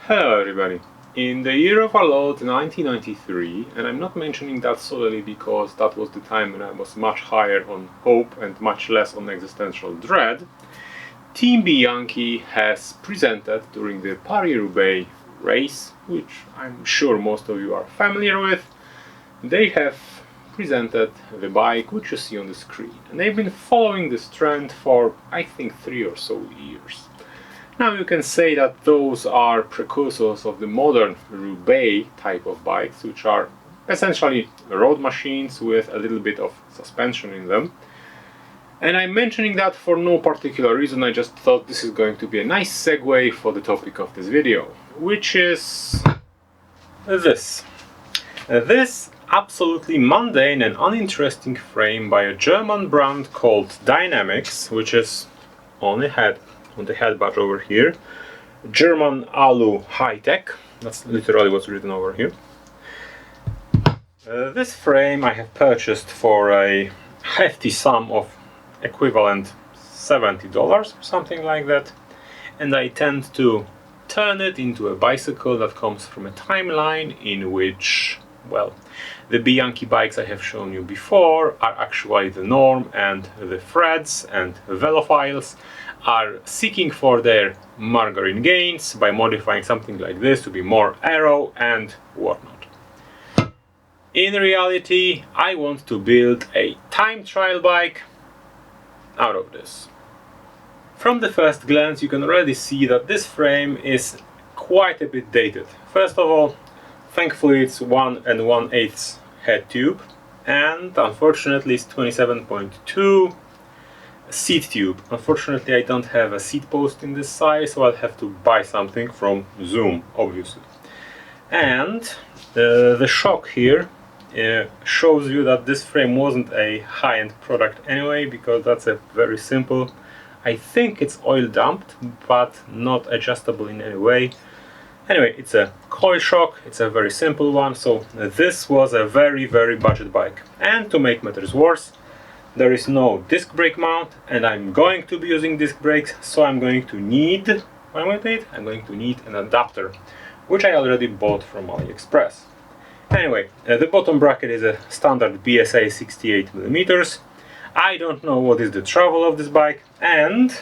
Hello everybody! In the year of our Lord 1993, and I'm not mentioning that solely because that was the time when I was much higher on hope and much less on existential dread, Team Bianchi has presented during the Paris-Roubaix race, which I'm sure most of you are familiar with. They have presented the bike which you see on the screen, and they've been following this trend for I think 3 or so years. Now you can say that those are precursors of the modern Roubaix type of bikes, which are essentially road machines with a little bit of suspension in them. And I'm mentioning that for no particular reason, I just thought this is going to be a nice segue for the topic of this video, which is this. This absolutely mundane and uninteresting frame by a German brand called Dynamics, which is on the head badge over here. German Alu High Tech. That's literally what's written over here. This frame I have purchased for a hefty sum of equivalent $70 or something like that, and I tend to turn it into a bicycle that comes from a timeline in which, well, the Bianchi bikes I have shown you before are actually the norm, and the Freds and Velophiles are seeking for their margarine gains by modifying something like this to be more aero and whatnot. In reality, I want to build a time trial bike out of this. From the first glance, you can already see that this frame is quite a bit dated. First of all, thankfully it's 1 1/8 head tube, and unfortunately it's 27.2 seat tube. Unfortunately I don't have a seat post in this size, so I'll have to buy something from Zoom, obviously. And the shock here shows you that this frame wasn't a high-end product anyway, because that's a very simple, I think it's oil dumped but not adjustable in any way. Anyway, it's a coil shock, it's a very simple one, so this was a very budget bike. And to make matters worse, there is no disc brake mount, and I'm going to be using disc brakes, so I'm going to need an adapter, which I already bought from AliExpress. Anyway, the bottom bracket is a standard BSA 68mm. I don't know what is the travel of this bike, and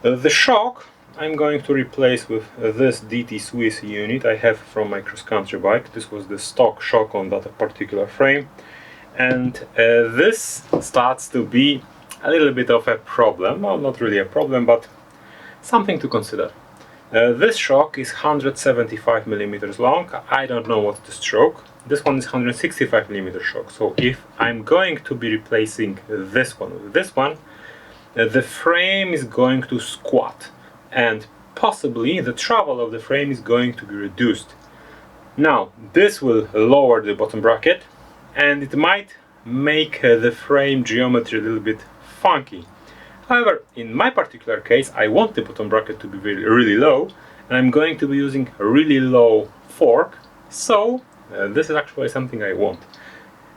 the shock I'm going to replace with this DT Swiss unit I have from my cross-country bike. This was the stock shock on that particular frame, and this starts to be a little bit of a problem. Well, not really a problem, but something to consider. This shock is 175mm long. I don't know what's the stroke. This one is 165mm shock, so if I'm going to be replacing this one with this one, the frame is going to squat, and possibly the travel of the frame is going to be reduced. Now, this will lower the bottom bracket, and it might make the frame geometry a little bit funky. However, in my particular case, I want the bottom bracket to be really low, and I'm going to be using a really low fork, so this is actually something I want.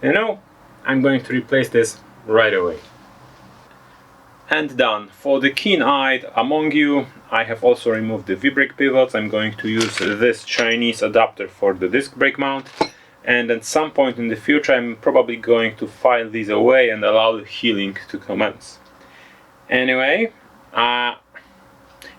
You know, I'm going to replace this right away. And done. For the keen-eyed among you, I have also removed the V-brake pivots. I'm going to use this Chinese adapter for the disc brake mount, and at some point in the future I'm probably going to file these away and allow the healing to commence. Anyway,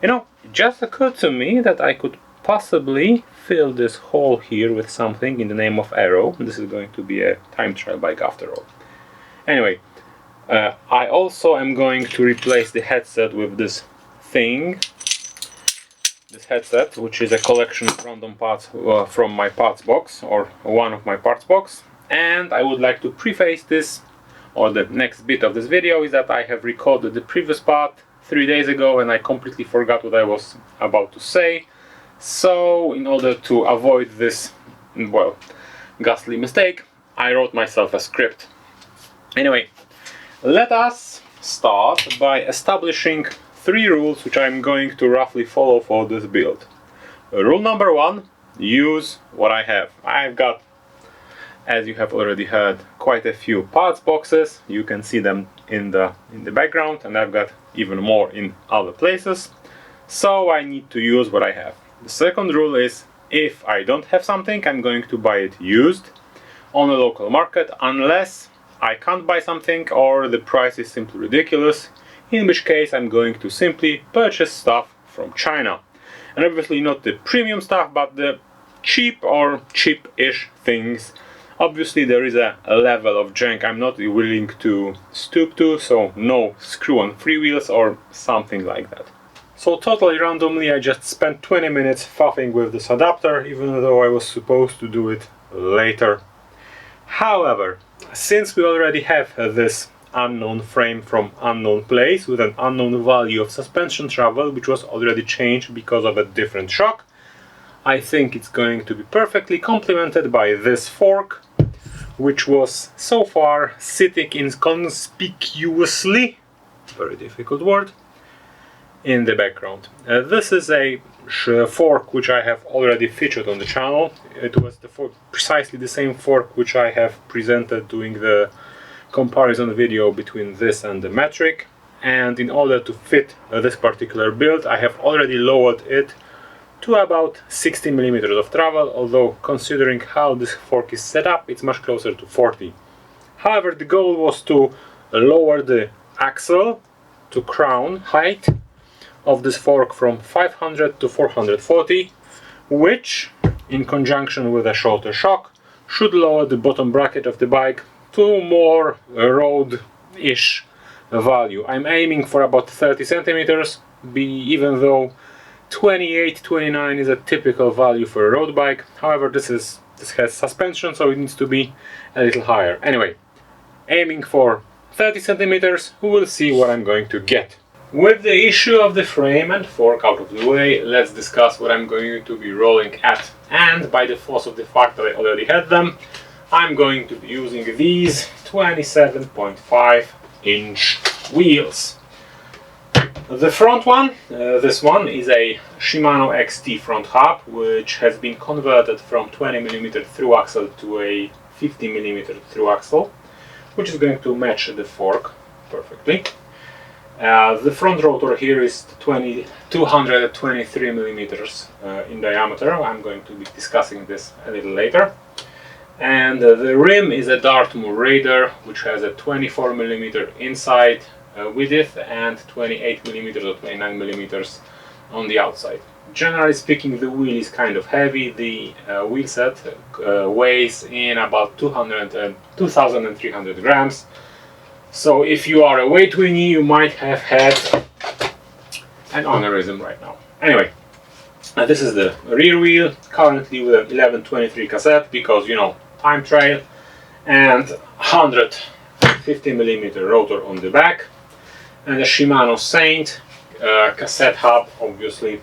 you know, it just occurred to me that I could possibly fill this hole here with something in the name of aero. This is going to be a time trial bike after all. Anyway, I also am going to replace the headset with this thing. This headset, which is a collection of random parts from my parts box, or one of my parts box. And I would like to preface this, or the next bit of this video, is that I have recorded the previous part 3 days ago and I completely forgot what I was about to say. So in order to avoid this, well, ghastly mistake, I wrote myself a script. Anyway, let us start by establishing 3 rules which I'm going to roughly follow for this build. Rule number 1, use what I have. I've got, as you have already heard, quite a few parts boxes. You can see them in the background, and I've got even more in other places. So I need to use what I have. The second rule is, if I don't have something, I'm going to buy it used on a local market, unless I can't buy something or the price is simply ridiculous, in which case I'm going to simply purchase stuff from China. And obviously not the premium stuff, but the cheap or cheap-ish things. Obviously there is a level of junk I'm not willing to stoop to, so no screw-on freewheels or something like that. So totally randomly I just spent 20 minutes faffing with this adapter, even though I was supposed to do it later. However, since we already have this unknown frame from unknown place with an unknown value of suspension travel, which was already changed because of a different shock, I think it's going to be perfectly complemented by this fork, which was so far sitting inconspicuously, very difficult word, in the background. This is a fork which I have already featured on the channel. It was precisely the same fork which I have presented doing the comparison video between this and the metric, and in order to fit this particular build I have already lowered it to about 60 millimeters of travel, although considering how this fork is set up it's much closer to 40. However, the goal was to lower the axle to crown height of this fork from 500 to 440, which in conjunction with a shorter shock should lower the bottom bracket of the bike to more road-ish value. I'm aiming for about 30 centimeters, even though 28-29 is a typical value for a road bike. However, this has suspension, so it needs to be a little higher. Anyway, aiming for 30 centimeters, we'll see what I'm going to get. With the issue of the frame and fork out of the way, let's discuss what I'm going to be rolling at. And by the force of the fact that I already had them, I'm going to be using these 27.5 inch wheels. The front one, this one is a Shimano XT front hub, which has been converted from 20mm through axle to a 50mm through axle, which is going to match the fork perfectly. The front rotor here is 223mm in diameter. I'm going to be discussing this a little later. And the rim is a Dartmoor Raider, which has a 24mm inside width and 28mm or 29mm on the outside. Generally speaking, the wheel is kind of heavy. The wheel set weighs in about 2,300 grams. So if you are a weight weenie, you might have had an aneurysm right now. Anyway, this is the rear wheel, currently with an 1123 cassette, because, you know, time trial, and 150mm rotor on the back, and a Shimano Saint cassette hub, obviously,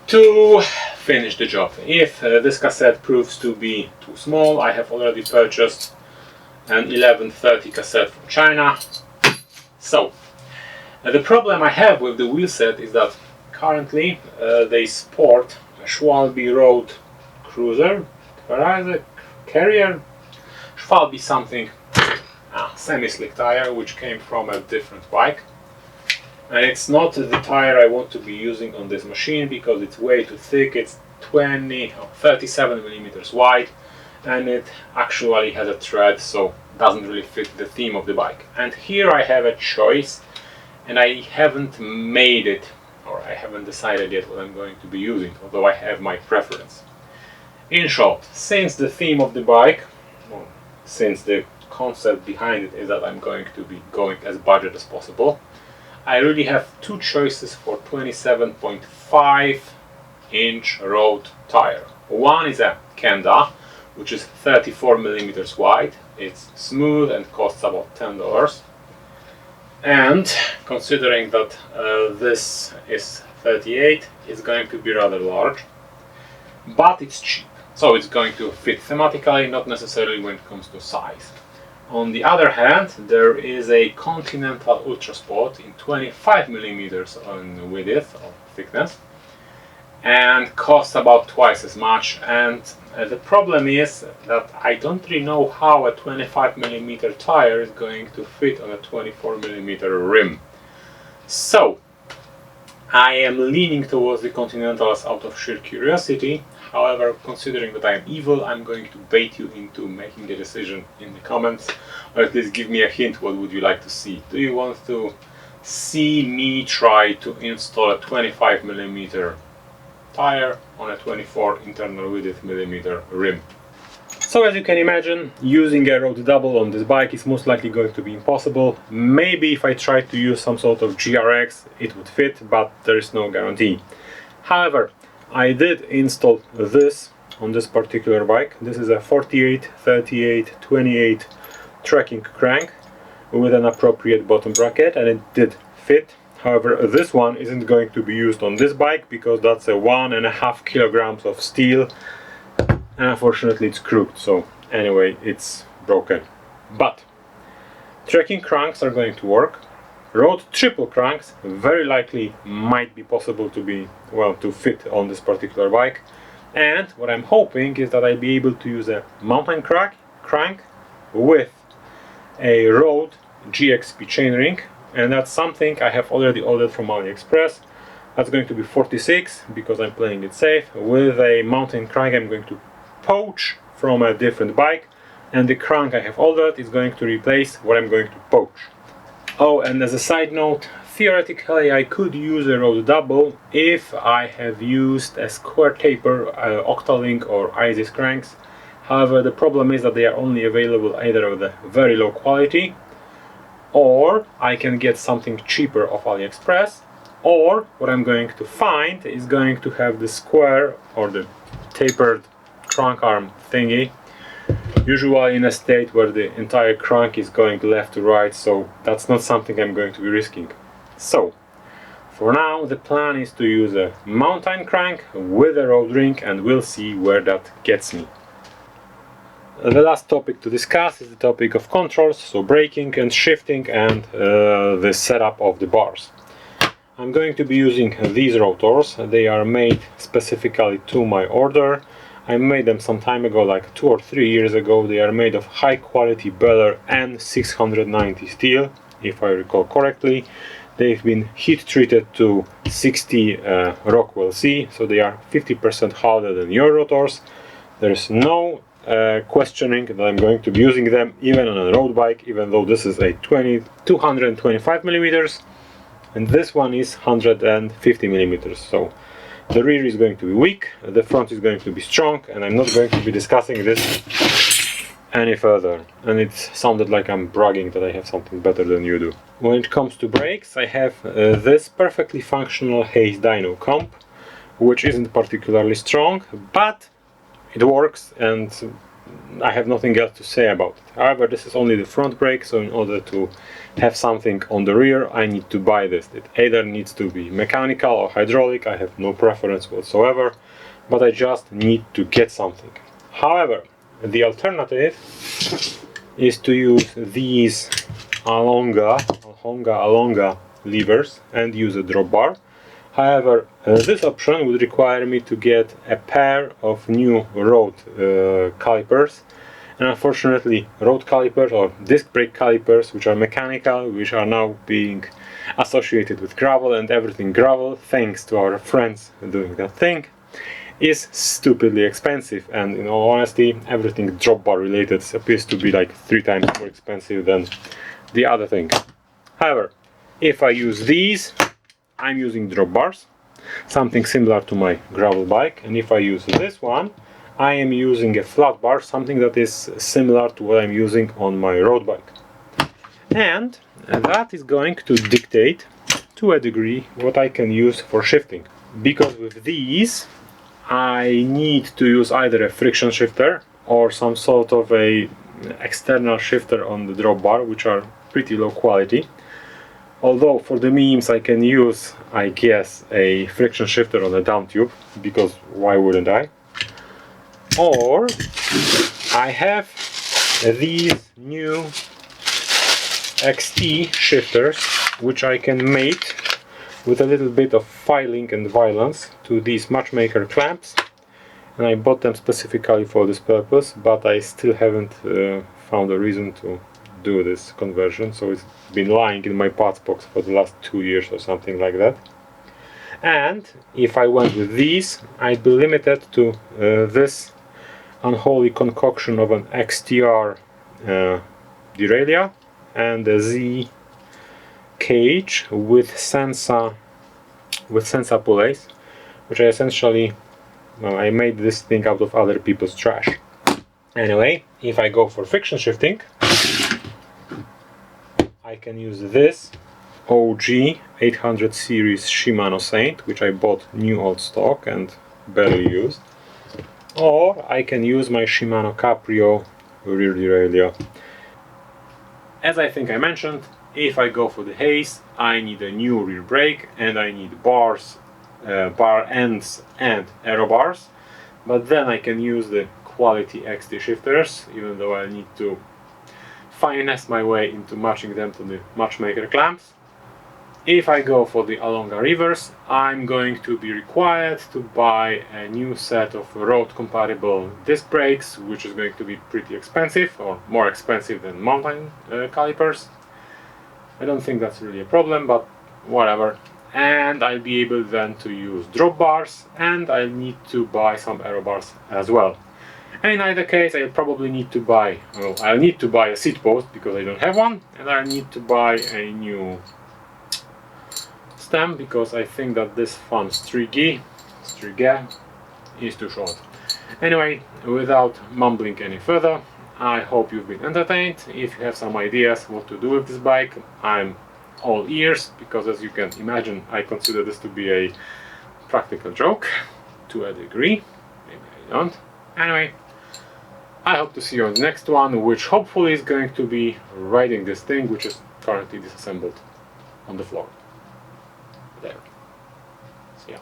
to finish the job. If this cassette proves to be too small, I have already purchased an 1130 cassette from China. So, the problem I have with the wheel set is that currently they sport a Schwalbe Road Cruiser, Carrier, Schwalbe something, semi-slick tire, which came from a different bike. And it's not the tire I want to be using on this machine because it's way too thick. It's 37mm wide, and it actually has a tread, so doesn't really fit the theme of the bike. And here I have a choice, and I haven't made it, or I haven't decided yet what I'm going to be using, although I have my preference. In short, since the theme of the bike, well, since the concept behind it is that I'm going to be going as budget as possible, I really have two choices for 27.5 inch road tire. One is a Kenda, which is 34mm wide. It's smooth and costs about $10. And considering that this is 38, it's going to be rather large, but it's cheap. So it's going to fit thematically, not necessarily when it comes to size. On the other hand, there is a Continental Ultra Sport in 25mm on width or thickness, and costs about twice as much. And the problem is that I don't really know how a 25mm tire is going to fit on a 24mm rim. So I am leaning towards the Continentals out of sheer curiosity. However, considering that I am evil, I'm going to bait you into making a decision in the comments, or at least give me a hint. What would you like to see? Do you want to see me try to install a 25mm tire on a 24 internal width millimeter rim? So as you can imagine, using a road double on this bike is most likely going to be impossible. Maybe if I tried to use some sort of GRX it would fit, but there is no guarantee. However, I did install this on this particular bike. This is a 48, 38, 28 trekking crank with an appropriate bottom bracket, and it did fit. However, this one isn't going to be used on this bike because that's a 1.5 kilograms of steel, and unfortunately it's crooked, so anyway it's broken. But trekking cranks are going to work. Road triple cranks very likely might be possible to fit on this particular bike, and what I'm hoping is that I'll be able to use a mountain crank with a road GXP chainring, and that's something I have already ordered from AliExpress. That's going to be 46 because I'm playing it safe. With a mountain crank I'm going to poach from a different bike, and the crank I have ordered is going to replace what I'm going to poach. Oh, and as a side note, theoretically I could use a road double if I have used a square taper Octalink or Isis cranks. However, the problem is that they are only available either of the very low quality, or I can get something cheaper off AliExpress, or what I'm going to find is going to have the square or the tapered crank arm thingy, usually in a state where the entire crank is going left to right, so that's not something I'm going to be risking. So for now the plan is to use a mountain crank with a road ring, and we'll see where that gets me. The last topic to discuss is the topic of controls, so braking and shifting, and the setup of the bars. I'm going to be using these rotors. They are made specifically to my order. I made them some time ago, like 2 or 3 years ago. They are made of high quality Beller N690 steel, if I recall correctly. They've been heat treated to 60 Rockwell C, so they are 50% harder than your rotors. There's no questioning that I'm going to be using them even on a road bike, even though this is a 225 millimeters and this one is 150 millimeters. So the rear is going to be weak, the front is going to be strong, and I'm not going to be discussing this any further. And it sounded like I'm bragging that I have something better than you do. When it comes to brakes, I have this perfectly functional Hayes Dyno comp, which isn't particularly strong, but it works and I have nothing else to say about it. However, this is only the front brake, so in order to have something on the rear I need to buy this. It either needs to be mechanical or hydraulic, I have no preference whatsoever, but I just need to get something. However, the alternative is to use these Alonga levers and use a drop bar. However, this option would require me to get a pair of new road calipers, and unfortunately road calipers or disc brake calipers, which are mechanical, which are now being associated with gravel and everything gravel, thanks to our friends doing that thing, is stupidly expensive, and in all honesty everything drop bar related appears to be like 3 times more expensive than the other thing. However, if I use these, I'm using drop bars, something similar to my gravel bike, and if I use this one, I am using a flat bar, something that is similar to what I'm using on my road bike. And that is going to dictate, to a degree, what I can use for shifting. Because with these, I need to use either a friction shifter or some sort of a external shifter on the drop bar, which are pretty low quality. Although for the memes I can use, I guess, a friction shifter on a down tube, because why wouldn't I? Or I have these new XT shifters, which I can mate with a little bit of filing and violence to these Matchmaker clamps, and I bought them specifically for this purpose, but I still haven't found a reason to do this conversion, so it's been lying in my parts box for the last 2 years or something like that. And if I went with these, I'd be limited to this unholy concoction of an XTR derailleur and a Z cage with Sensa pulleys, which I essentially, well, I made this thing out of other people's trash. Anyway, if I go for friction shifting, I can use this OG 800 series Shimano Saint, which I bought new old stock and barely used, or I can use my Shimano Caprio rear derailleur. As I think I mentioned, if I go for the Haze, I need a new rear brake and I need bars, bar ends and aero bars, but then I can use the quality XT shifters, even though I need to finesse my way into matching them to the Matchmaker clamps. If I go for the Alonga reverse, I'm going to be required to buy a new set of road compatible disc brakes, which is going to be pretty expensive, or more expensive than mountain calipers. I don't think that's really a problem, but whatever. And I'll be able then to use drop bars, and I'll need to buy some aero bars as well. And in either case, I'll probably need to buy, well, I'll need to buy a seat post because I don't have one, and I'll need to buy a new stem because I think that this fan Strige is too short. Anyway, without mumbling any further, I hope you've been entertained. If you have some ideas what to do with this bike, I'm all ears, because as you can imagine, I consider this to be a practical joke to a degree. Maybe I don't. Anyway, I hope to see you on the next one, which hopefully is going to be riding this thing, which is currently disassembled on the floor. There. See ya.